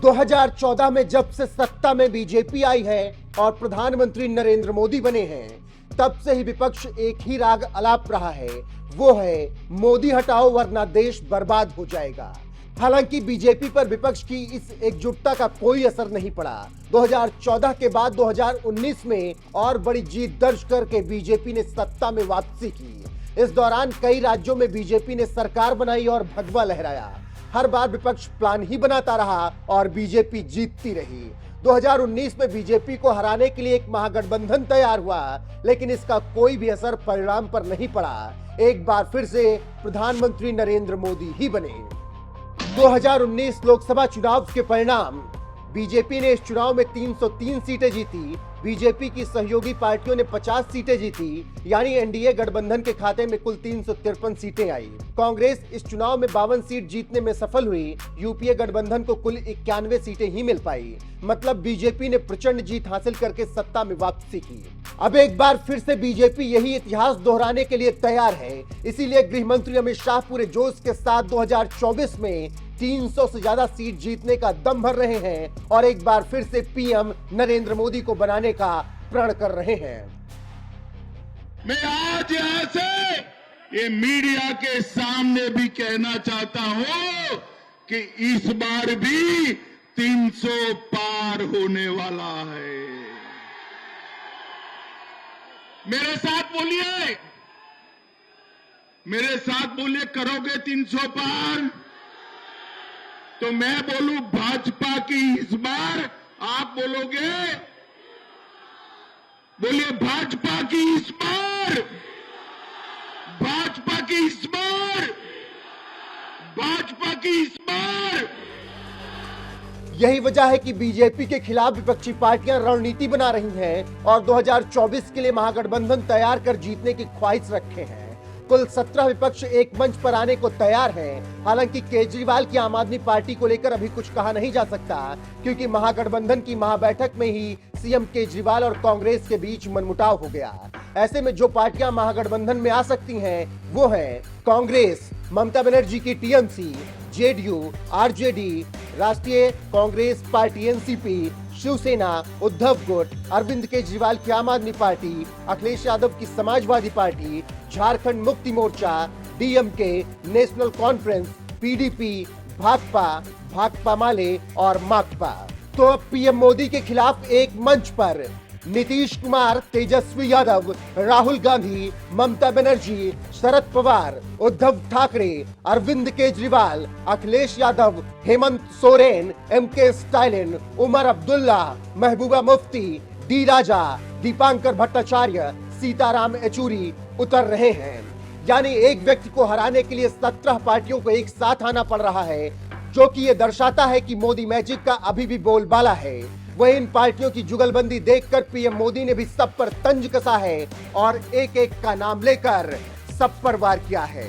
2014 में जब से सत्ता में बीजेपी आई है और प्रधानमंत्री नरेंद्र मोदी बने हैं, तब से ही विपक्ष एक ही राग अलाप रहा है, वो है मोदी हटाओ वरना देश बर्बाद हो जाएगा। हालांकि बीजेपी पर विपक्ष की इस एकजुटता का कोई असर नहीं पड़ा। 2014 के बाद 2019 में और बड़ी जीत दर्ज करके बीजेपी ने सत्ता में वापसी की। इस दौरान कई राज्यों में बीजेपी ने सरकार बनाई और भगवा लहराया। हर बार विपक्ष प्लान ही बनाता रहा और बीजेपी जीतती रही। 2019 में बीजेपी को हराने के लिए एक महागठबंधन तैयार हुआ, लेकिन इसका कोई भी असर परिणाम पर नहीं पड़ा। एक बार फिर से प्रधानमंत्री नरेंद्र मोदी ही बने। 2019 लोकसभा चुनाव के परिणाम। बीजेपी ने इस चुनाव में 303 सीटें जीती। बीजेपी की सहयोगी पार्टियों ने 50 सीटें जीती, यानी एनडीए गठबंधन के खाते में कुल 353 सीटें आई। कांग्रेस इस चुनाव में 52 सीट जीतने में सफल हुई। यूपीए गठबंधन को कुल 91 सीटें ही मिल पाई। मतलब बीजेपी ने प्रचंड जीत हासिल करके सत्ता में वापसी की। अब एक बार फिर से बीजेपी यही इतिहास दोहराने के लिए तैयार है। इसीलिए गृह मंत्री अमित शाह पूरे जोश के साथ 2024 में 300 से ज्यादा सीट जीतने का दम भर रहे हैं और एक बार फिर से पीएम नरेंद्र मोदी को बनाने का प्रण कर रहे हैं। मैं आज यहां से ये मीडिया के सामने भी कहना चाहता हूं कि इस बार भी 300 पार होने वाला है। मेरे साथ बोलिए, मेरे साथ बोलिए, करोगे 300 पार? तो मैं बोलूं भाजपा की इस बार, आप बोलोगे? बोलिए भाजपा की इस बार, भाजपा की इस बार, भाजपा की इस बार। यही वजह है कि बीजेपी के खिलाफ विपक्षी पार्टियां रणनीति बना रही हैं और 2024 के लिए महागठबंधन तैयार कर जीतने की ख्वाहिश रखे हैं। कुल 17 विपक्ष एक मंच पर आने को तैयार हैं। हालांकि केजरीवाल की आम आदमी पार्टी को लेकर अभी कुछ कहा नहीं जा सकता, क्योंकि महागठबंधन की महाबैठक में ही सीएम केजरीवाल और कांग्रेस के बीच मनमुटाव हो गया। ऐसे में जो पार्टियां महागठबंधन में आ सकती हैं वो हैं कांग्रेस, ममता बनर्जी की टीएमसी, जेडीयू, आरजेडी, राष्ट्रीय कांग्रेस पार्टी एनसीपी, शिवसेना, उद्धव गुट, अरविंद केजरीवाल की आम आदमी पार्टी, अखिलेश यादव की Samajwadi party, Jharkhand Mukti Morcha, DMK, national conference, PDP, Bhakpa, Bhakpa Male और माकपा। तो अब पीएम मोदी के खिलाफ एक मंच पर Nitish Kumar, Tejashwi Yadav, Rahul Gandhi, Mamata Banerjee, Sharad Pawar, Uddhav Thackeray, Arvind Kejriwal, Akhilesh Yadav, Hemant Soren, MK Stalin, Omar Abdullah, Mehbooba Mufti, D राजा, दीपांकर भट्टाचार्य, सीताराम येचुरी उतर रहे हैं। यानी एक व्यक्ति को हराने के लिए 17 पार्टियों को एक साथ आना पड़ रहा है, जो कि ये दर्शाता है कि मोदी मैजिक का अभी भी बोलबाला है। वही इन पार्टियों की जुगलबंदी देखकर पीएम मोदी ने भी सब पर तंज कसा है और एक एक का नाम लेकर सब पर वार किया है।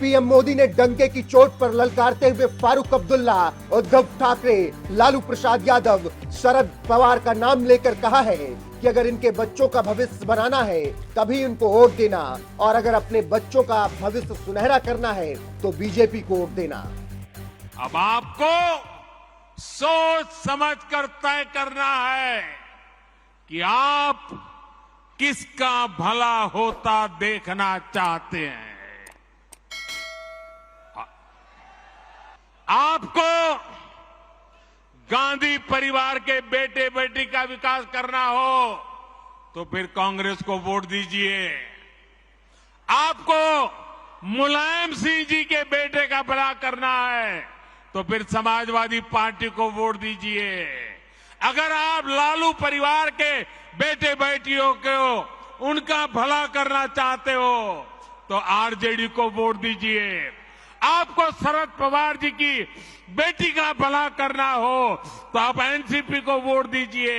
पीएम मोदी ने डंके की चोट पर ललकारते हुए फारूक अब्दुल्ला, उद्धव ठाकरे, लालू प्रसाद यादव, शरद पवार का नाम लेकर कहा है कि अगर इनके बच्चों का भविष्य बनाना है तभी इनको वोट देना, और अगर अपने बच्चों का भविष्य सुनहरा करना है तो बीजेपी को वोट देना। अब आपको सोच समझ कर तय करना है कि आप किसका भला होता देखना चाहते हैं। आपको गांधी परिवार के बेटे बेटी का विकास करना हो तो फिर कांग्रेस को वोट दीजिए। आपको मुलायम सिंह जी के बेटे का भला करना है तो फिर समाजवादी पार्टी को वोट दीजिए। अगर आप लालू परिवार के बेटे बेटियों को उनका भला करना चाहते हो तो आरजेडी को वोट दीजिए। आपको शरद पवार जी की बेटी का भला करना हो तो आप एनसीपी को वोट दीजिए।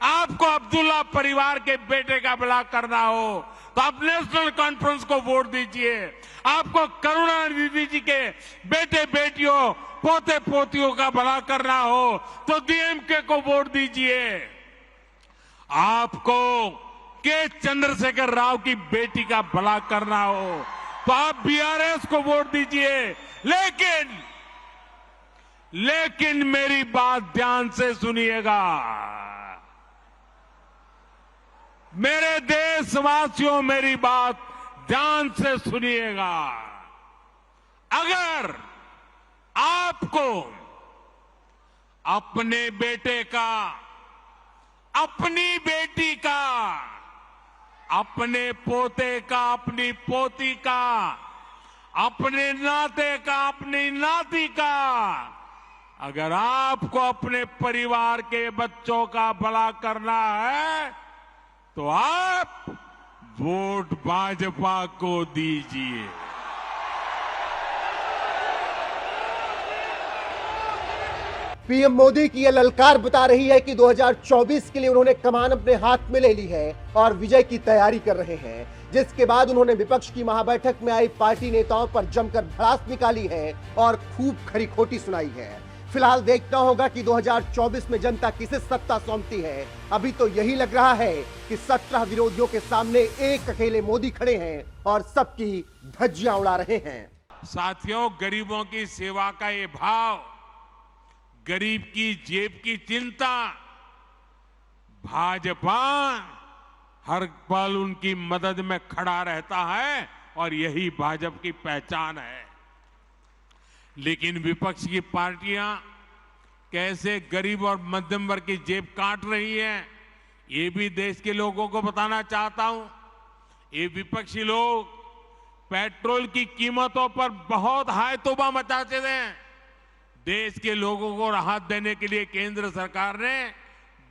आपको अब्दुल्ला परिवार के बेटे का भला करना हो तो आप नेशनल कॉन्फ्रेंस को वोट दीजिए। आपको करुणानिधि जी के बेटे बेटियों पोते पोतियों का भला करना हो तो डीएमके को वोट दीजिए। आपको के चंद्रशेखर राव की बेटी का भला करना हो तो आप बीआरएस को वोट दीजिए। लेकिन मेरी बात ध्यान से सुनिएगा। मेरे देशवासियों, मेरी बात ध्यान से सुनिएगा। अगर आपको अपने बेटे का, अपनी बेटी का, अपने पोते का, अपनी पोती का, अपने नाते का, अपनी नाती का, अगर आपको अपने परिवार के बच्चों का भला करना है तो आप वोट भाजपा को दीजिए। पीएम मोदी की यह ललकार बता रही है कि 2024 के लिए उन्होंने कमान अपने हाथ में ले ली है और विजय की तैयारी कर रहे हैं, जिसके बाद उन्होंने विपक्ष की महाबैठक में आई पार्टी नेताओं पर जमकर भड़ास निकाली है और खूब खरी खोटी सुनाई है। फिलहाल देखना होगा कि 2024 में जनता किसे सत्ता सौंपती है। अभी तो यही लग रहा है कि 17 विरोधियों के सामने एक अकेले मोदी खड़े हैं और सबकी धज्जियां उड़ा रहे हैं। साथियों, गरीबों की सेवा का ये भाव, गरीब की जेब की चिंता, भाजपा हर पल उनकी मदद में खड़ा रहता है और यही भाजपा की पहचान है। लेकिन विपक्ष की पार्टियां कैसे गरीब और मध्यम वर्ग की जेब काट रही हैं, ये भी देश के लोगों को बताना चाहता हूं। ये विपक्षी लोग पेट्रोल की कीमतों पर बहुत हाय तौबा मचाते हैं। देश के लोगों को राहत देने के लिए केंद्र सरकार ने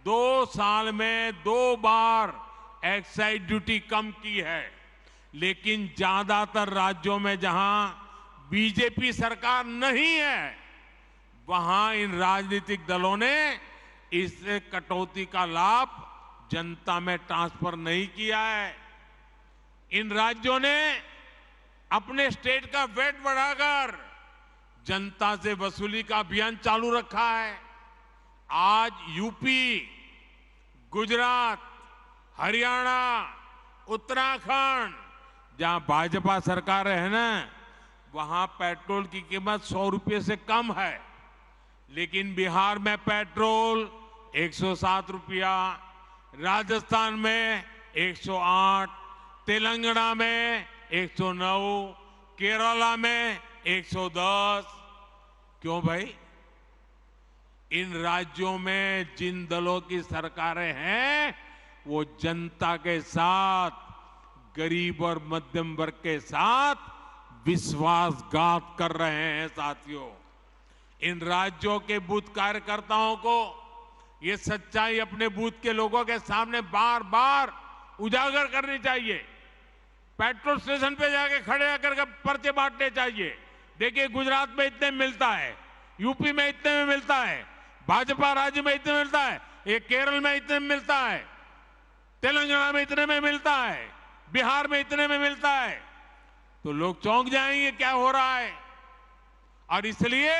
2 साल में 2 बार एक्साइज ड्यूटी कम की है, लेकिन ज्यादातर राज्यों में जहां बीजेपी सरकार नहीं है, वहां इन राजनीतिक दलों ने इस कटौती का लाभ जनता में ट्रांसफर नहीं किया है। इन राज्यों ने अपने स्टेट का वेट बढ़ाकर जनता से वसूली का अभियान चालू रखा है। आज यूपी, गुजरात, हरियाणा, उत्तराखंड, जहां भाजपा सरकार है ना, वहां पेट्रोल की कीमत 100 रुपये से कम है, लेकिन बिहार में पेट्रोल 107 रुपया, राजस्थान में 108, तेलंगाना में 109, केरला में 110। क्यों भाई? इन राज्यों में जिन दलों की सरकारें हैं वो जनता के साथ, गरीब और मध्यम वर्ग के साथ विश्वासघात कर रहे हैं। साथियों, इन राज्यों के बूथ कार्यकर्ताओं को ये सच्चाई अपने बूथ के लोगों के सामने बार बार उजागर करनी चाहिए। पेट्रोल स्टेशन पे जाके खड़े होकर पर्चे बांटने चाहिए। देखिए, गुजरात में इतने में मिलता है, यूपी में इतने में मिलता है, भाजपा राज्य में इतने में मिलता है, ये केरल में इतने में मिलता है, तेलंगाना में इतने में मिलता है, बिहार में इतने में मिलता है, तो लोग चौंक जाएंगे क्या हो रहा है। और इसलिए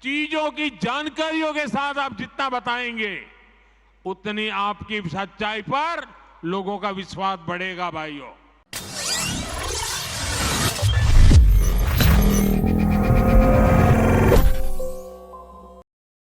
चीजों की जानकारियों के साथ आप जितना बताएंगे उतनी आपकी सच्चाई पर लोगों का विश्वास बढ़ेगा। भाइयों,